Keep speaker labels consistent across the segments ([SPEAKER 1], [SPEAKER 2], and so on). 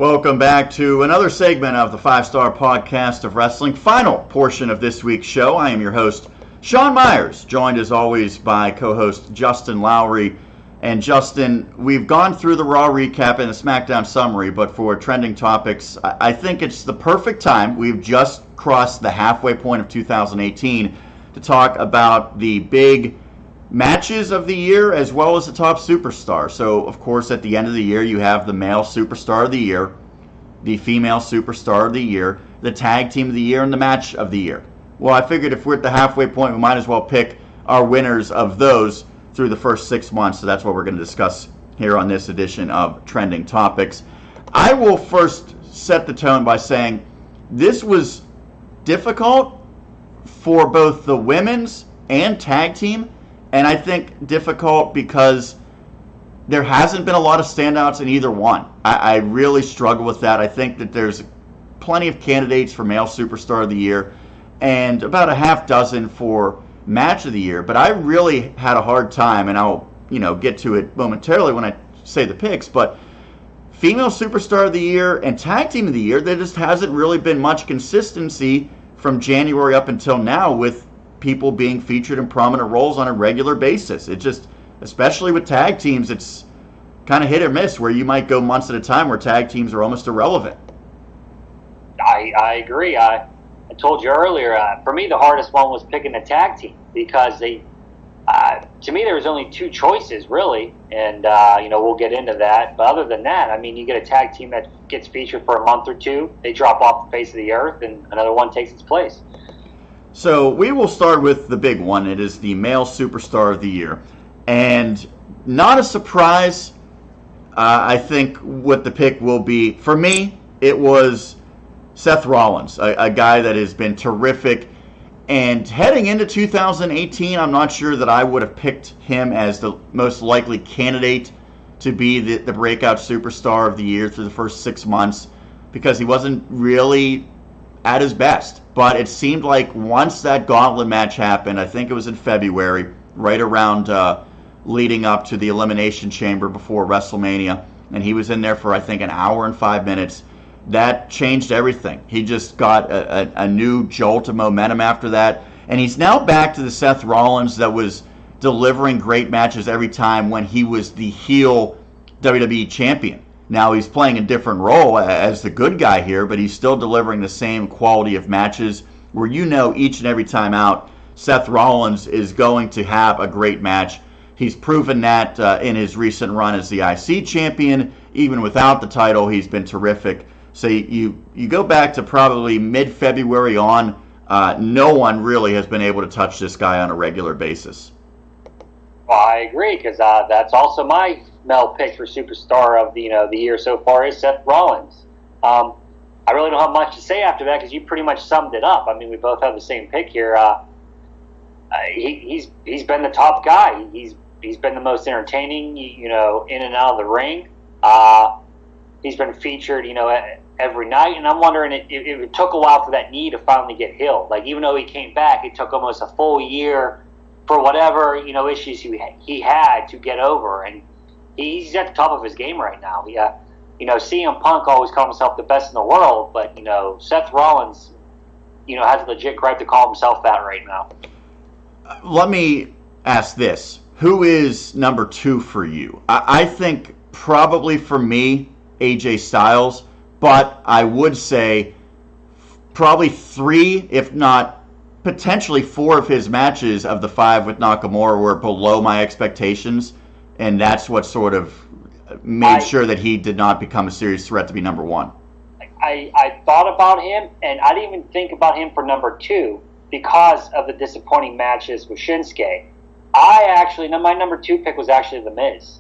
[SPEAKER 1] Welcome back to another segment of the 5-Star Podcast of Wrestling, final portion of this week's show. I am your host, Sean Meyers, joined as always by co-host Justin Lowery. And Justin, we've gone through the Raw recap and the SmackDown summary, but for trending topics, I think it's the perfect time. We've just crossed the halfway point of 2018 to talk about the big matches of the year as well as the top superstar. So, of course, at the end of the year, you have the male superstar of the year, the female superstar of the year, the tag team of the year, and the match of the year. Well, I figured if we're at the halfway point, we might as well pick our winners of those through the first 6 months. So that's what we're going to discuss here on this edition of Trending Topics. I will first set the tone by saying this was difficult for both the women's and tag team. And I think difficult because there hasn't been a lot of standouts in either one. I really struggle with that. I think that there's plenty of candidates for male superstar of the year and about a half dozen for match of the year. But I really had a hard time, and I'll get to it momentarily when I say the picks. But female superstar of the year and tag team of the year, there just hasn't really been much consistency from January up until now with people being featured in prominent roles on a regular basis. It just, especially with tag teams, it's kind of hit or miss where you might go months at a time where tag teams are almost irrelevant.
[SPEAKER 2] I agree. I told you earlier, for me the hardest one was picking a tag team because to me there was only two choices really, and we'll get into that. But other than that, I mean, you get a tag team that gets featured for a month or two, they drop off the face of the earth, and another one takes its place.
[SPEAKER 1] So we will start with the big one. It is the male superstar of the year. And not a surprise, I think, what the pick will be. For me, it was Seth Rollins, a guy that has been terrific. And heading into 2018, I'm not sure that I would have picked him as the most likely candidate to be the breakout superstar of the year through the first 6 months because he wasn't really at his best. But it seemed like once that gauntlet match happened, I think it was in February, right around leading up to the Elimination Chamber before WrestleMania, and he was in there for, I think, an hour and 5 minutes. That changed everything. He just got a new jolt of momentum after that, and he's now back to the Seth Rollins that was delivering great matches every time when he was the heel WWE champion. Now he's playing a different role as the good guy here, but he's still delivering the same quality of matches where each and every time out, Seth Rollins is going to have a great match. He's proven that in his recent run as the IC champion. Even without the title, he's been terrific. So you go back to probably mid-February on, no one really has been able to touch this guy on a regular basis.
[SPEAKER 2] Well, I agree, because that's also my male pick for superstar of the year so far is Seth Rollins. I really don't have much to say after that because you pretty much summed it up. I mean, we both have the same pick here. He's been the top guy. He's been the most entertaining, in and out of the ring. He's been featured, every night, and I'm wondering if it took a while for that knee to finally get healed. Like, even though he came back, it took almost a full year for whatever, issues he had to get over, and he's at the top of his game right now. CM Punk always called himself the best in the world, but, Seth Rollins, has a legit right to call himself that right now.
[SPEAKER 1] Let me ask this. Who is number 2 for you? I think probably for me, AJ Styles, but I would say probably 3, if not potentially 4 of his matches of the 5 with Nakamura were below my expectations, and that's what sort of made sure that he did not become a serious threat to be number 1.
[SPEAKER 2] I thought about him, and I didn't even think about him for number 2 because of the disappointing matches with Shinsuke. My number 2 pick was actually The Miz.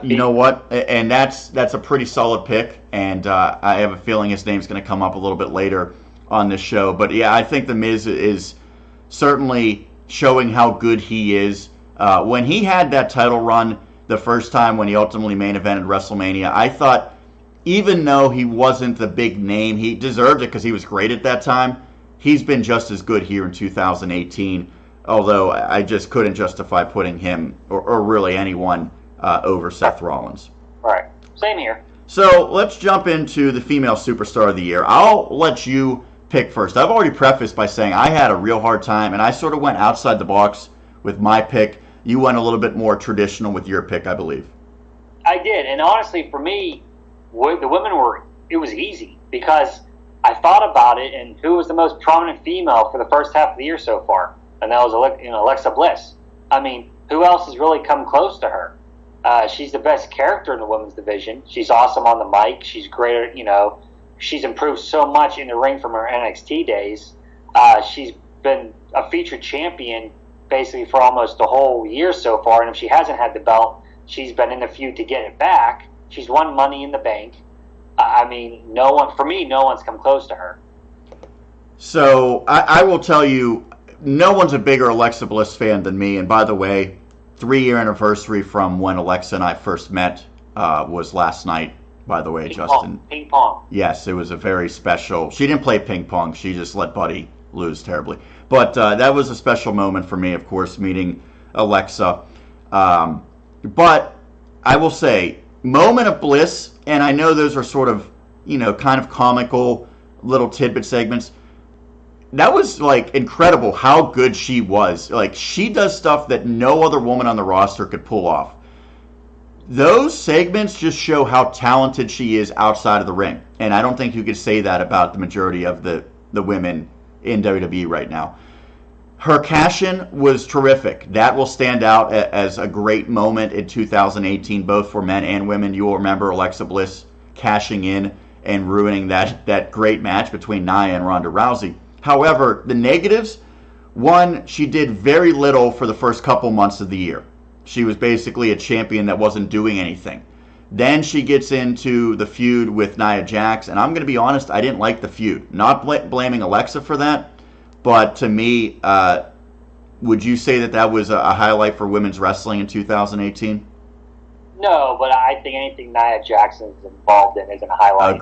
[SPEAKER 1] You know what? And that's a pretty solid pick, and I have a feeling his name's going to come up a little bit later on this show. But yeah, I think The Miz is certainly showing how good he is. When he had that title run the first time when he ultimately main evented WrestleMania, I thought even though he wasn't the big name, he deserved it because he was great at that time. He's been just as good here in 2018, although I just couldn't justify putting him or really anyone over Seth Rollins.
[SPEAKER 2] Right. Same here.
[SPEAKER 1] So let's jump into the female superstar of the year. I'll let you pick first. I've already prefaced by saying I had a real hard time, and I sort of went outside the box with my pick. You went a little bit more traditional with your pick, I believe.
[SPEAKER 2] I did, and honestly, for me, the women it was easy because I thought about it and who was the most prominent female for the first half of the year so far, and that was Alexa Bliss. I mean, who else has really come close to her? She's the best character in the women's division. She's awesome on the mic. She's great. She's improved so much in the ring from her NXT days. She's been a featured champion basically for almost the whole year so far, and if she hasn't had the belt, she's been in the feud to get it back. She's won Money in the Bank. I mean, no one's come close to her.
[SPEAKER 1] So I will tell you, no one's a bigger Alexa Bliss fan than me. And by the way, 3-year anniversary from when Alexa and I first met was last night, by the way, Justin.
[SPEAKER 2] Ping pong.
[SPEAKER 1] Yes, it was a very special. She didn't play ping pong. She just let Buddy lose terribly. But that was a special moment for me, of course, meeting Alexa. But I will say, moment of bliss, and I know those are sort of, kind of comical little tidbit segments. That was, incredible how good she was. She does stuff that no other woman on the roster could pull off. Those segments just show how talented she is outside of the ring. And I don't think you could say that about the majority of the women in WWE right now. Her cash-in was terrific. That will stand out as a great moment in 2018, both for men and women. You will remember Alexa Bliss cashing in and ruining that great match between Nia and Ronda Rousey. However, the negatives, one, she did very little for the first couple months of the year. She was basically a champion that wasn't doing anything. Then she gets into the feud with Nia Jax, and I'm going to be honest, I didn't like the feud. Not blaming Alexa for that, but to me, would you say that was a highlight for women's wrestling in 2018?
[SPEAKER 2] No, but I think anything Nia Jackson is involved in isn't a highlight.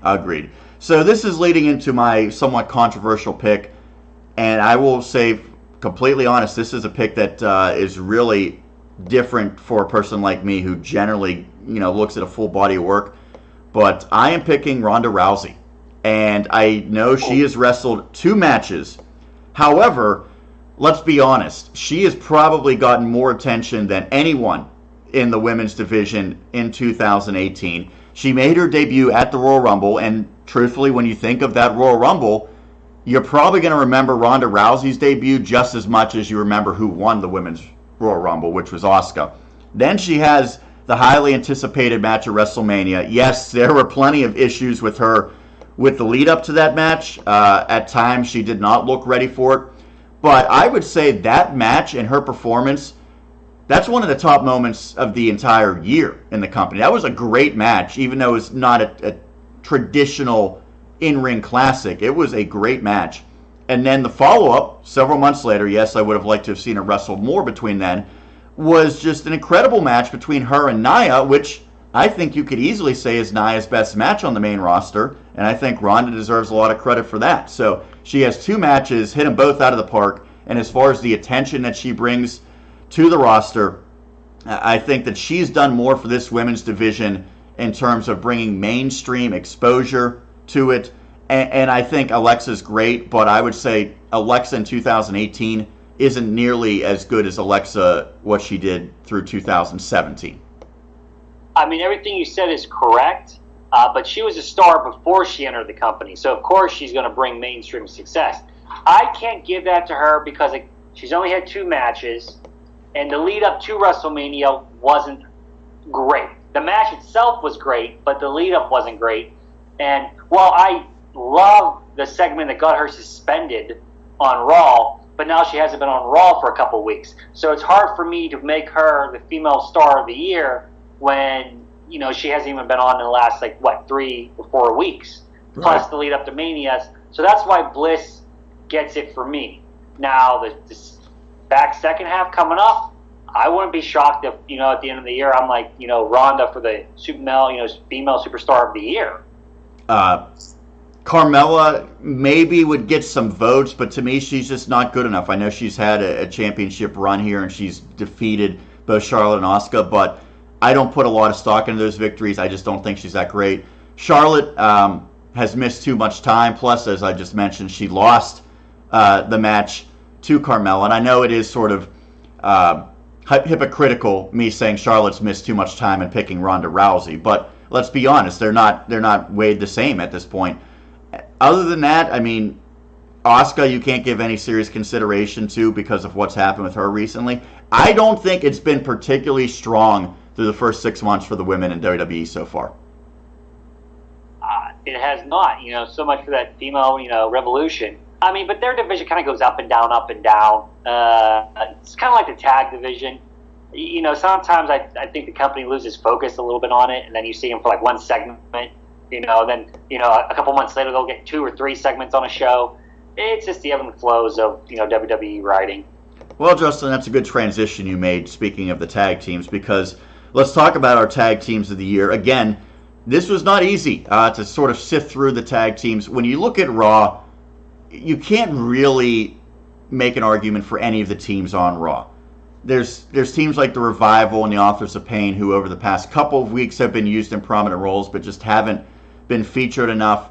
[SPEAKER 1] Agreed. So this is leading into my somewhat controversial pick, and I will say, completely honest, this is a pick that is really different for a person like me who generally, looks at a full body of work. But I am picking Ronda Rousey, and I know she has wrestled 2 matches. However, let's be honest, she has probably gotten more attention than anyone in the women's division in 2018. She made her debut at the Royal Rumble, and truthfully, when you think of that Royal Rumble, you're probably going to remember Ronda Rousey's debut just as much as you remember who won the women's Royal Rumble, which was Asuka. Then she has the highly anticipated match at WrestleMania. Yes, there were plenty of issues with her with the lead up to that match. At times, she did not look ready for it. But I would say that match and her performance, that's one of the top moments of the entire year in the company. That was a great match, even though it's not a traditional in-ring classic. It was a great match. And then the follow-up, several months later, yes, I would have liked to have seen her wrestle more between then, was just an incredible match between her and Nia, which I think you could easily say is Nia's best match on the main roster, and I think Ronda deserves a lot of credit for that. So she has 2 matches, hit them both out of the park, and as far as the attention that she brings to the roster, I think that she's done more for this women's division in terms of bringing mainstream exposure to it. And I think Alexa's great, but I would say Alexa in 2018 isn't nearly as good as Alexa, what she did through 2017.
[SPEAKER 2] I mean, everything you said is correct, but she was a star before she entered the company, so of course she's going to bring mainstream success. I can't give that to her because she's only had 2 matches, and the lead up to WrestleMania wasn't great. The match itself was great, but the lead up wasn't great. And while I love the segment that got her suspended on Raw, but now she hasn't been on Raw for a couple weeks. So it's hard for me to make her the female star of the year when, she hasn't even been on in the last, 3 or 4 weeks, right, plus the lead up to Mania. So that's why Bliss gets it for me. Now, the back second half coming up, I wouldn't be shocked if, at the end of the year, I'm like, Ronda for the female superstar of the year.
[SPEAKER 1] Carmella maybe would get some votes, but to me, she's just not good enough. I know she's had a championship run here, and she's defeated both Charlotte and Asuka, but I don't put a lot of stock into those victories. I just don't think she's that great. Charlotte has missed too much time. Plus, as I just mentioned, she lost the match to Carmella. And I know it is sort of hypocritical, me saying Charlotte's missed too much time and picking Ronda Rousey. But let's be honest, they're not weighed the same at this point. Other than that, I mean, Asuka, you can't give any serious consideration to because of what's happened with her recently. I don't think it's been particularly strong through the first 6 months for the women in WWE so far.
[SPEAKER 2] It has not, so much for that female, revolution. I mean, but their division kind of goes up and down, up and down. It's kind of like the tag division. Sometimes I think the company loses focus a little bit on it, and then you see them for like one segment, then, a couple months later they'll get 2 or 3 segments on a show. It's just the ebb and flows of, WWE writing.
[SPEAKER 1] Well, Justin, that's a good transition you made, speaking of the tag teams, because let's talk about our tag teams of the year. Again, this was not easy to sort of sift through the tag teams. When you look at Raw, you can't really make an argument for any of the teams on Raw. There's teams like the Revival and the Authors of Pain who over the past couple of weeks have been used in prominent roles but just haven't been featured enough.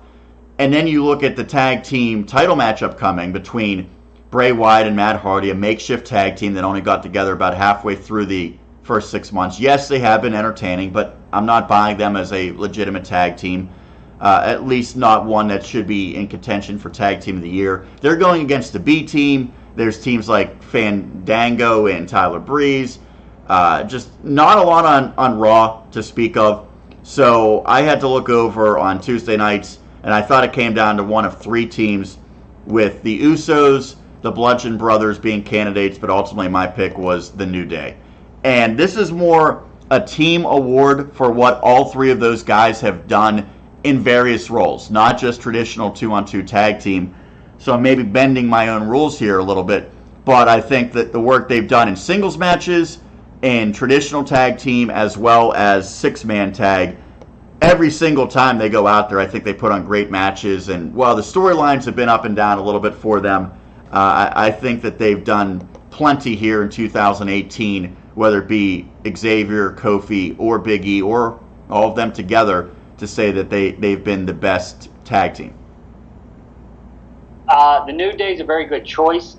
[SPEAKER 1] And then you look at the tag team title matchup coming between Bray Wyatt and Matt Hardy, a makeshift tag team that only got together about halfway through the first 6 months. Yes, they have been entertaining, but I'm not buying them as a legitimate tag team. At least not one that should be in contention for Tag Team of the Year. They're going against the B Team. There's teams like Fandango and Tyler Breeze. Just not a lot on Raw to speak of. So I had to look over on Tuesday nights, and I thought it came down to one of 3 teams, with the Usos, the Bludgeon Brothers being candidates, but ultimately my pick was the New Day. And this is more a team award for what all 3 of those guys have done in various roles, not just traditional 2-on-2 tag team. So I'm maybe bending my own rules here a little bit, but I think that the work they've done in singles matches, in traditional tag team, as well as 6-man tag, every single time they go out there, I think they put on great matches. And while the storylines have been up and down a little bit for them, I think that they've done plenty here in 2018, whether it be Xavier, Kofi, or Big E, or all of them together, to say that they've been the best tag team.
[SPEAKER 2] The New Day is a very good choice.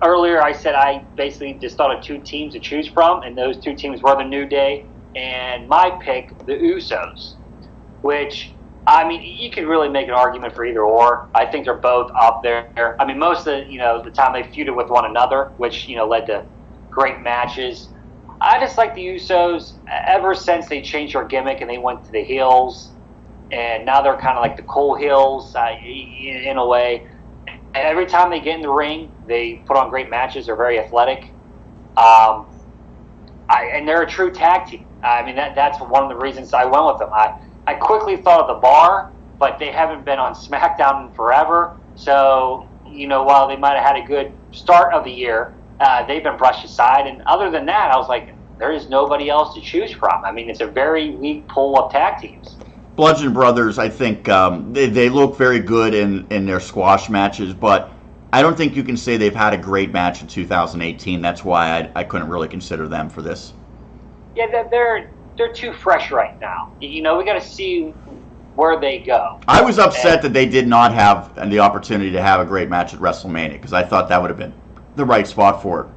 [SPEAKER 2] Earlier I said I basically just thought of 2 teams to choose from, and those 2 teams were the New Day and my pick, the Usos, which, I mean, you could really make an argument for either or. I think they're both up there. I mean, most of the time they feuded with one another, which, led to great matches. I just like the Usos ever since they changed their gimmick and they went to the heels, and now they're kind of like the cool heels in a way. And every time they get in the ring, they put on great matches. They're very athletic, and they're a true tag team. I mean, that's one of the reasons I went with them. I quickly thought of the Bar, but they haven't been on SmackDown in forever. So, while they might have had a good start of the year, they've been brushed aside. And other than that, I was like, there is nobody else to choose from. I mean, it's a very weak pool of tag teams.
[SPEAKER 1] Bludgeon Brothers, I think they look very good in their squash matches, but I don't think you can say they've had a great match in 2018. That's why I couldn't really consider them for this.
[SPEAKER 2] Yeah, they're too fresh right now. We got to see where they go.
[SPEAKER 1] I was upset that they did not have the opportunity to have a great match at WrestleMania, because I thought that would have been the right spot for it.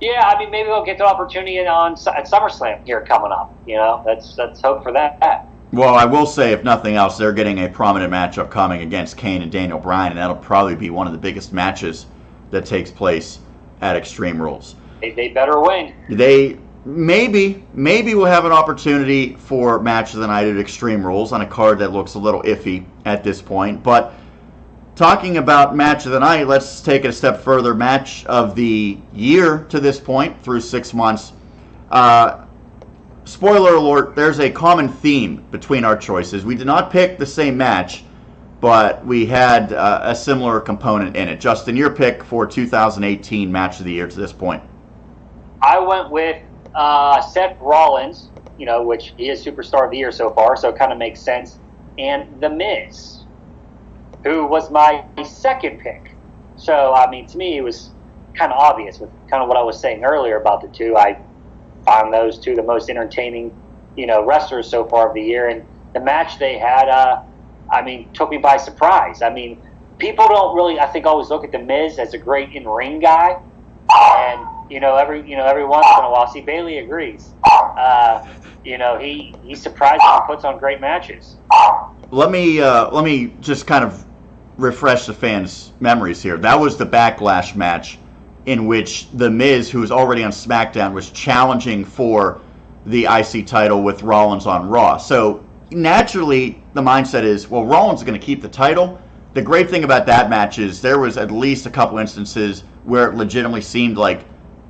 [SPEAKER 2] Yeah, I mean, maybe they'll get the opportunity at SummerSlam here coming up. Let's hope for that.
[SPEAKER 1] Well, I will say, if nothing else, they're getting a prominent matchup coming against Kane and Daniel Bryan, and that'll probably be one of the biggest matches that takes place at Extreme Rules.
[SPEAKER 2] They better win.
[SPEAKER 1] They maybe will have an opportunity for match of the night at Extreme Rules on a card that looks a little iffy at this point. But talking about match of the night, let's take it a step further. Match of the year to this point, through 6 months. Spoiler alert, there's a common theme between our choices. We did not pick the same match, but we had a similar component in it. Justin, your pick for 2018 match of the year to this point.
[SPEAKER 2] I went with Seth Rollins, which he is Superstar of the Year so far, so it kind of makes sense, and The Miz, who was my second pick. So, I mean, to me, it was kind of obvious with kind of what I was saying earlier about the two. I find those two the most entertaining, wrestlers so far of the year. And the match they had, took me by surprise. I mean, people don't really, I think, always look at The Miz as a great in-ring guy. And, every once in a while, see, Bailey agrees. He surprises and puts on great matches.
[SPEAKER 1] Let me just kind of refresh the fans' memories here. That was the Backlash match in which The Miz, who was already on SmackDown, was challenging for the IC title with Rollins on Raw. So naturally, the mindset is, well, Rollins is going to keep the title. The great thing about that match is there was at least a couple instances where it legitimately seemed like,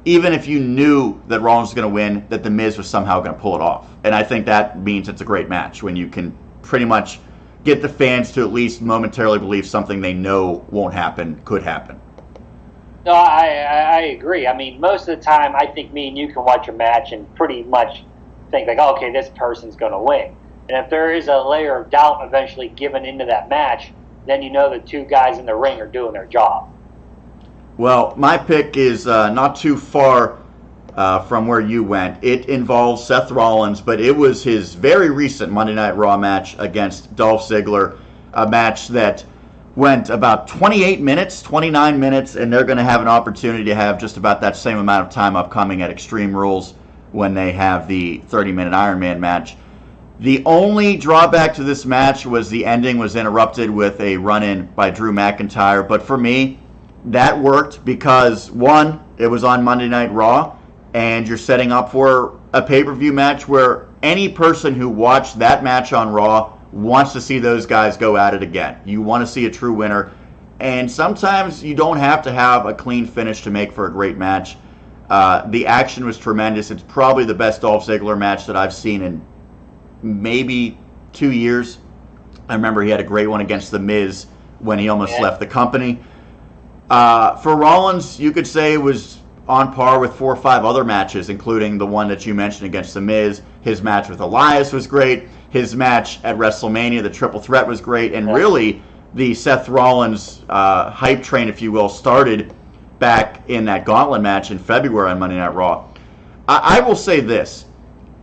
[SPEAKER 1] even if you knew that Rollins was going to win, that The Miz was somehow going to pull it off. And I think that means it's a great match when you can pretty much get the fans to at least momentarily believe something they know won't happen could happen.
[SPEAKER 2] No, I agree. I mean, most of the time, I think me and you can watch a match and pretty much think like, oh, okay, this person's going to win. And if there is a layer of doubt eventually given into that match, then you know the two guys in the ring are doing their job.
[SPEAKER 1] Well, my pick is not too far from where you went. It involves Seth Rollins, but it was his very recent Monday Night Raw match against Dolph Ziggler, a match that went about 28 minutes, 29 minutes, and they're going to have an opportunity to have just about that same amount of time upcoming at Extreme Rules when they have the 30-minute Iron Man match. The only drawback to this match was the ending was interrupted with a run-in by Drew McIntyre, but for me, that worked because, one, it was on Monday Night Raw, and you're setting up for a pay-per-view match where any person who watched that match on Raw wants to see those guys go at it again. You want to see a true winner, and sometimes you don't have to have a clean finish to make for a great match. The action was tremendous. It's probably the best Dolph Ziggler match that I've seen in maybe 2 years. I remember he had a great one against The Miz when he almost left the company. For Rollins, you could say it was on par with 4 or 5 other matches, including the one that you mentioned against The Miz. His match with Elias was great. His match at WrestleMania, the Triple Threat, was great. And really, the Seth Rollins hype train, if you will, started back in that Gauntlet match in February on Monday Night Raw. I will say this.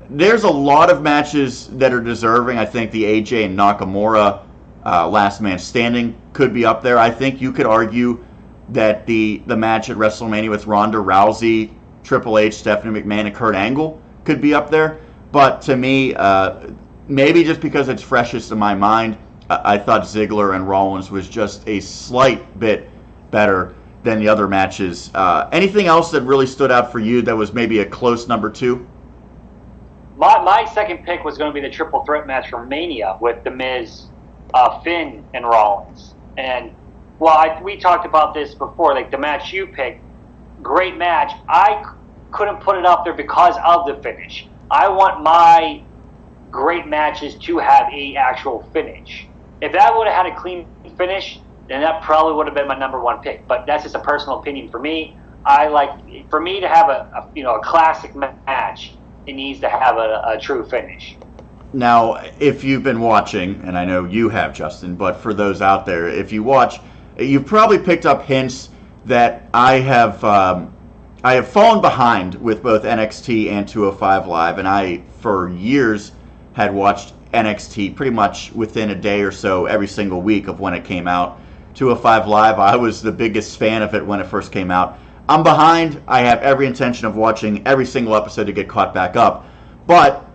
[SPEAKER 1] There's a lot of matches that are deserving. I think the AJ and Nakamura Last Man Standing could be up there. I think you could argue that the match at WrestleMania with Ronda Rousey, Triple H, Stephanie McMahon, and Kurt Angle could be up there. But to me, maybe just because it's freshest in my mind, I thought Ziggler and Rollins was just a slight bit better than the other matches. Anything else that really stood out for you that was maybe a close number 2?
[SPEAKER 2] My second pick was going to be the Triple Threat match from Mania with The Miz, Finn, and Rollins. And we talked about this before, like the match you picked, great match. I couldn't put it up there because of the finish. I want my great matches to have a actual finish. If that would have had a clean finish, then that probably would have been my number 1 pick. But that's just a personal opinion for me. I like, for me to have a classic match, it needs to have a true finish.
[SPEAKER 1] Now, if you've been watching, and I know you have, Justin, but for those out there, if you watch, you've probably picked up hints that I have fallen behind with both NXT and 205 Live, and I, for years, had watched NXT pretty much within a day or so every single week of when it came out. 205 Live, I was the biggest fan of it when it first came out. I'm behind. I have every intention of watching every single episode to get caught back up. But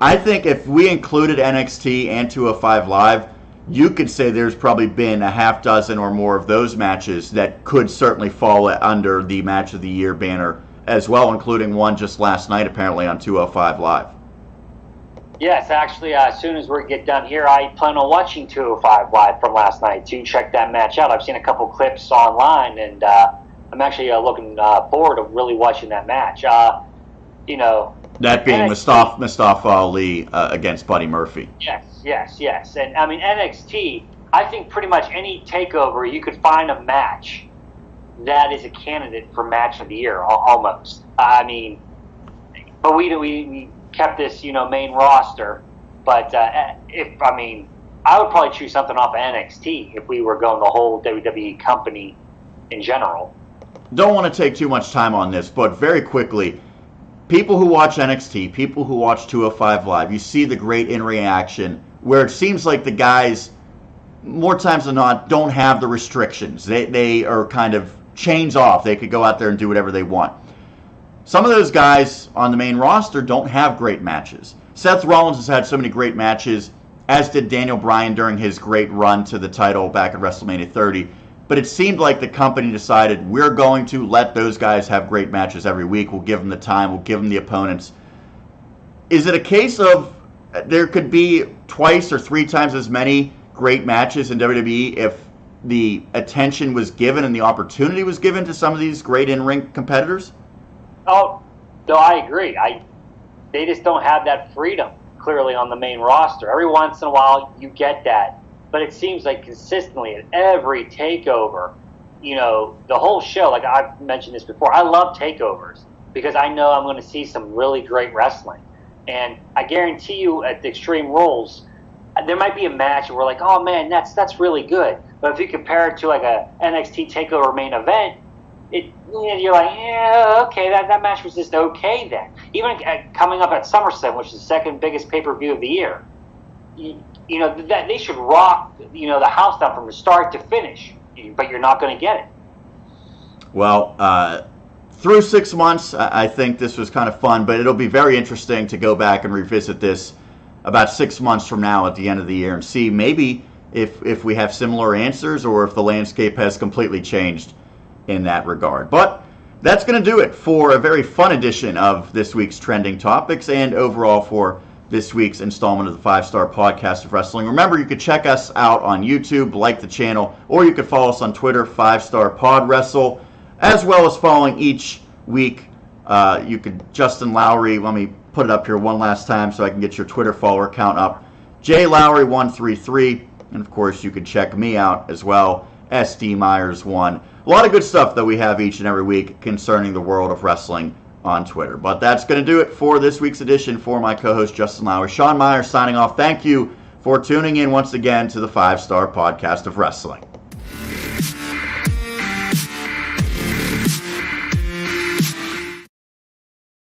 [SPEAKER 1] I think if we included NXT and 205 Live, you could say there's probably been a half dozen or more of those matches that could certainly fall under the Match of the Year banner as well, including one just last night apparently on 205 Live.
[SPEAKER 2] Yes, actually, as soon as we get done here, I plan on watching 205 Live from last night to check that match out. I've seen a couple clips online, and I'm actually looking forward to really watching that match. That
[SPEAKER 1] being Mustafa Ali against Buddy Murphy.
[SPEAKER 2] Yes. And I mean, NXT, I think pretty much any takeover, you could find a match that is a candidate for Match of the Year, almost. I mean, but we kept this, main roster. But I would probably choose something off of NXT if we were going the whole WWE company in general.
[SPEAKER 1] Don't want to take too much time on this, but very quickly, people who watch NXT, people who watch 205 Live, you see the great in-ring action where it seems like the guys, more times than not, don't have the restrictions. They are kind of chains off. They could go out there and do whatever they want. Some of those guys on the main roster don't have great matches. Seth Rollins has had so many great matches, as did Daniel Bryan during his great run to the title back at WrestleMania 30. But it seemed like the company decided, we're going to let those guys have great matches every week. We'll give them the time. We'll give them the opponents. Is it a case of there could be twice or three times as many great matches in WWE if the attention was given and the opportunity was given to some of these great in-ring competitors?
[SPEAKER 2] Oh, no, I agree. They just don't have that freedom, clearly, on the main roster. Every once in a while, you get that. But it seems like consistently at every takeover, the whole show, like I've mentioned this before, I love takeovers because I know I'm going to see some really great wrestling. And I guarantee you at the Extreme Rules, there might be a match where we're like, oh man, that's really good. But if you compare it to like a NXT takeover main event, you're like, yeah, okay, that match was just okay then. Even coming up at SummerSlam, which is the second biggest pay-per-view of the year, that they should rock, the house down from the start to finish, but you're not going to get it.
[SPEAKER 1] Well, through 6 months, I think this was kind of fun, but it'll be very interesting to go back and revisit this about 6 months from now at the end of the year and see maybe if we have similar answers or if the landscape has completely changed in that regard. But that's going to do it for a very fun edition of this week's Trending Topics and overall for this week's installment of the 5-Star Podcast of Wrestling. Remember, you could check us out on YouTube, like the channel, or you could follow us on Twitter, 5-Star Pod Wrestle, as well as following each week. You could, Justin Lowery, let me put it up here one last time so I can get your Twitter follower count up, JLowery133, and of course you could check me out as well, SD Meyers1. A lot of good stuff that we have each and every week concerning the world of wrestling on Twitter. But that's going to do it for this week's edition. For my co-host Justin Lowery, Sean Meyers signing off. Thank you for tuning in once again to the 5-Star Podcast of Wrestling.